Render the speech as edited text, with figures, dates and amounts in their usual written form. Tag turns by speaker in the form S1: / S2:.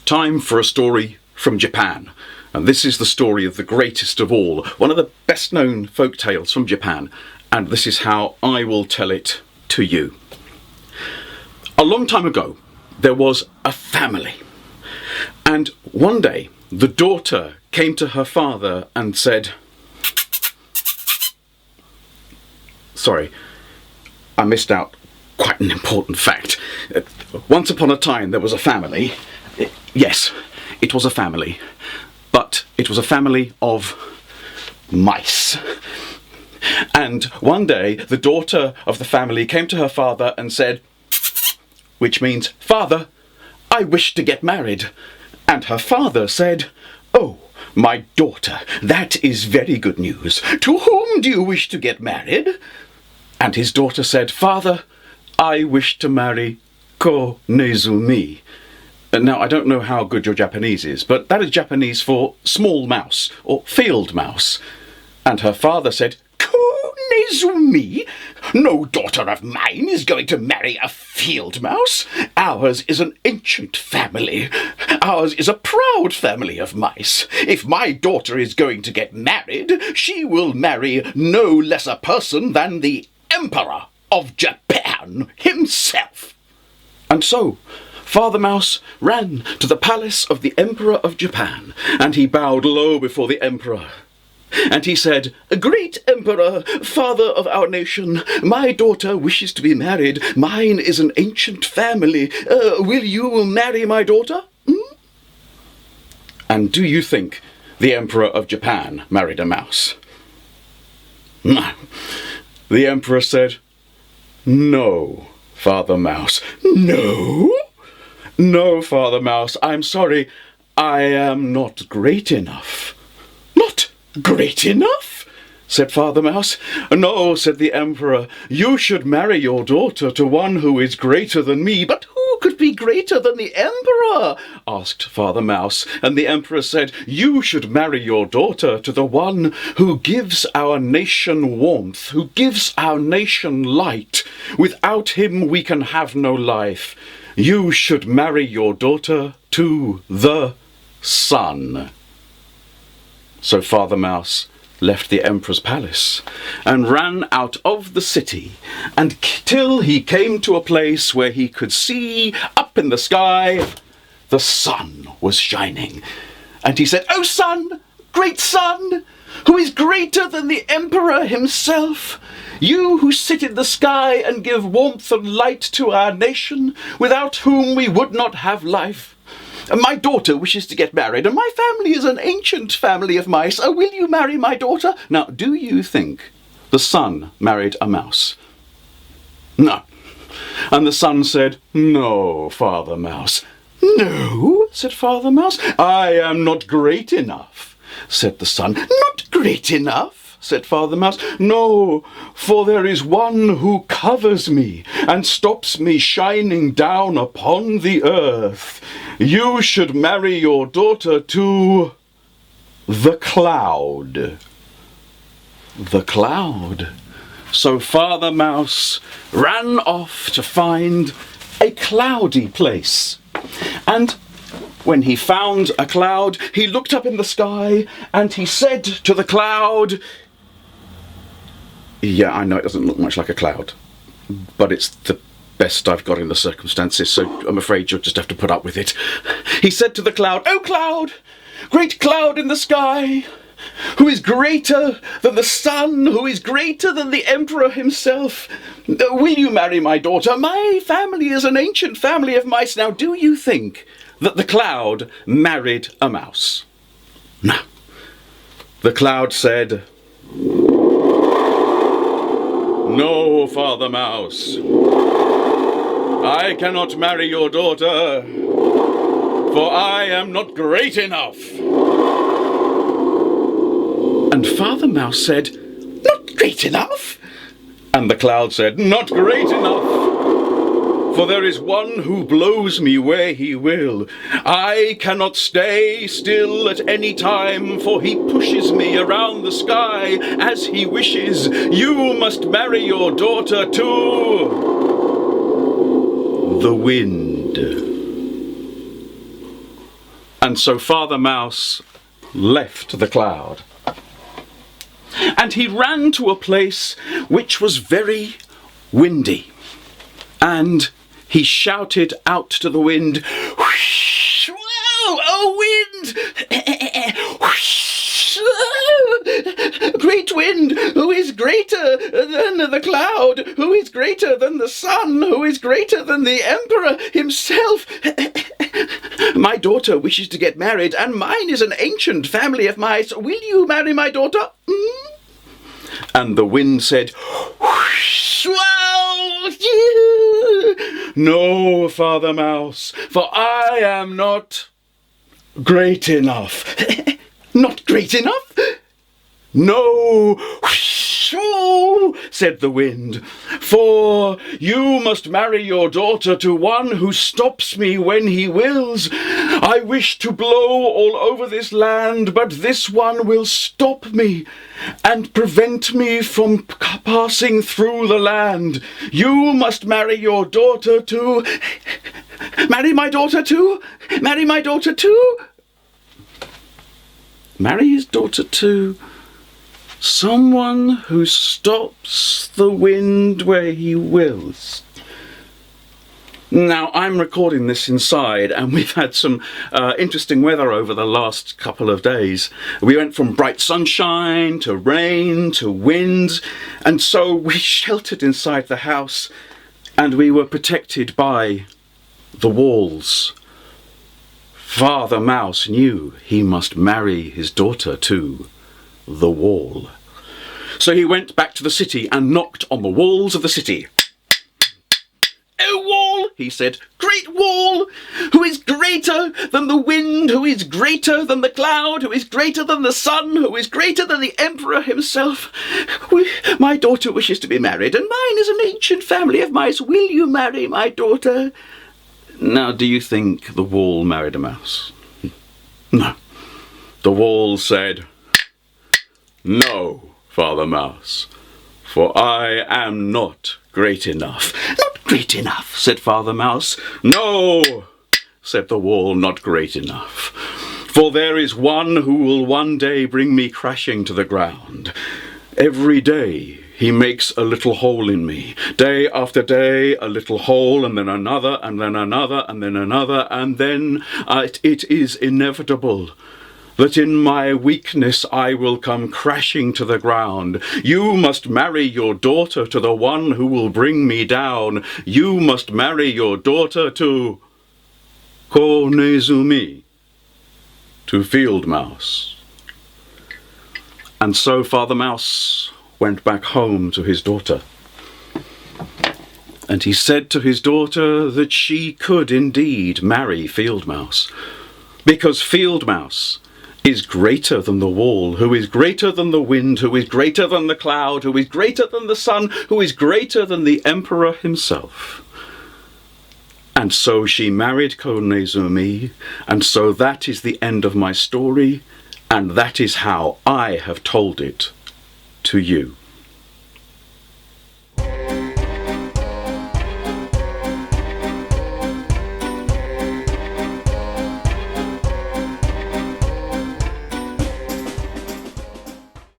S1: Time for a story from Japan. And this is the story of the greatest of all, one of the best known folk tales from Japan. And this is how I will tell it to you. A long time ago, there was a family. And one day, the daughter came to her father and said, sorry, I missed out quite an important fact. Once upon a time, there was a family. Yes, it was a family. But it was a family of mice. And one day, the daughter of the family came to her father and said, which means, "Father, I wish to get married." And her father said, "Oh, my daughter, that is very good news. To whom do you wish to get married?" And his daughter said, "Father, I wish to marry Ko Nezumi." Now, I don't know how good your Japanese is, but that is Japanese for small mouse or field mouse. And her father said, "Ko Nezumi? No daughter of mine is going to marry a field mouse. Ours is an ancient family. Ours is a proud family of mice. If my daughter is going to get married, she will marry no less a person than the Emperor of Japan himself." And so, Father Mouse ran to the palace of the Emperor of Japan, and he bowed low before the Emperor. And he said, "Great Emperor, father of our nation, my daughter wishes to be married. Mine is an ancient family. Will you marry my daughter?" And do you think the Emperor of Japan married a mouse? No. The Emperor said, "No, Father Mouse." "No? No, Father Mouse, I'm sorry, I am not great enough." "Not great enough?" said Father Mouse. "No," said the Emperor, "you should marry your daughter to one who is greater than me." "But who could be greater than the Emperor?" asked Father Mouse. And the Emperor said, "You should marry your daughter to the one who gives our nation warmth, who gives our nation light. Without him we can have no life. You should marry your daughter to the sun." So Father Mouse left the Emperor's palace and ran out of the city until he came to a place where he could see up in the sky the sun was shining. And he said, "Oh sun, great sun, who is greater than the Emperor himself, you who sit in the sky and give warmth and light to our nation, without whom we would not have life. My daughter wishes to get married, and my family is an ancient family of mice. Will you marry my daughter?" Now, do you think the sun married a mouse? No. And the sun said, "No, Father Mouse." "No," said Father Mouse. "I am not great enough," said the sun. "Not great enough?" said Father Mouse. "No, for there is one who covers me and stops me shining down upon the earth. You should marry your daughter to the cloud." The cloud. So Father Mouse ran off to find a cloudy place. And when he found a cloud, he looked up in the sky and he said to the cloud, yeah, I know it doesn't look much like a cloud, but it's the best I've got in the circumstances, so I'm afraid you'll just have to put up with it. He said to the cloud, "Oh cloud, great cloud in the sky, who is greater than the sun, who is greater than the Emperor himself, will you marry my daughter? My family is an ancient family of mice." Now, do you think that the cloud married a mouse? No. The cloud said, "No, Father Mouse, I cannot marry your daughter, for I am not great enough." And Father Mouse said, "Not great enough?" And the cloud said, "Not great enough, for there is one who blows me where he will. I cannot stay still at any time, for he pushes me around the sky as he wishes. You must marry your daughter to the wind." And so Father Mouse left the cloud. And he ran to a place which was very windy. And he shouted out to the wind, "Whoosh! Wow! Oh, wind! Whoosh! Great wind, who is greater than the cloud, who is greater than the sun, who is greater than the emperor himself. My daughter wishes to get married, and mine is an ancient family of mice. Will you marry my daughter?" And the wind said, "Whoosh! Wow! No, Father Mouse, for I am not great enough." "Not great enough?" "No," said the wind, "for you must marry your daughter to one who stops me when he wills. I wish to blow all over this land, but this one will stop me and prevent me from passing through the land. You must marry your daughter to..." "Marry my daughter to? Marry my daughter to?" Marry his daughter to someone who stops the wind where he wills. Now, I'm recording this inside, and we've had some interesting weather over the last couple of days. We went from bright sunshine to rain to wind, and so we sheltered inside the house, and we were protected by the walls. Father Mouse knew he must marry his daughter to the wall. So he went back to the city and knocked on the walls of the city. "O wall," he said, "great wall, who is greater than the wind, who is greater than the cloud, who is greater than the sun, who is greater than the emperor himself. My daughter wishes to be married, and mine is an ancient family of mice. Will you marry my daughter?" Now, do you think the wall married a mouse? No. The wall said, "No, Father Mouse, for I am not great enough." "Not great enough," said Father Mouse. "No," said the wall, "not great enough. For there is one who will one day bring me crashing to the ground. Every day he makes a little hole in me. Day after day, a little hole, and then another, and then another, and then another, and then it is inevitable that in my weakness I will come crashing to the ground. You must marry your daughter to the one who will bring me down. You must marry your daughter to Konezumi, to Field Mouse." And so Father Mouse went back home to his daughter. And he said to his daughter that she could indeed marry Field Mouse, because Field Mouse is greater than the wall, who is greater than the wind, who is greater than the cloud, who is greater than the sun, who is greater than the emperor himself. And so she married Konezumi, and so that is the end of my story, and that is how I have told it to you.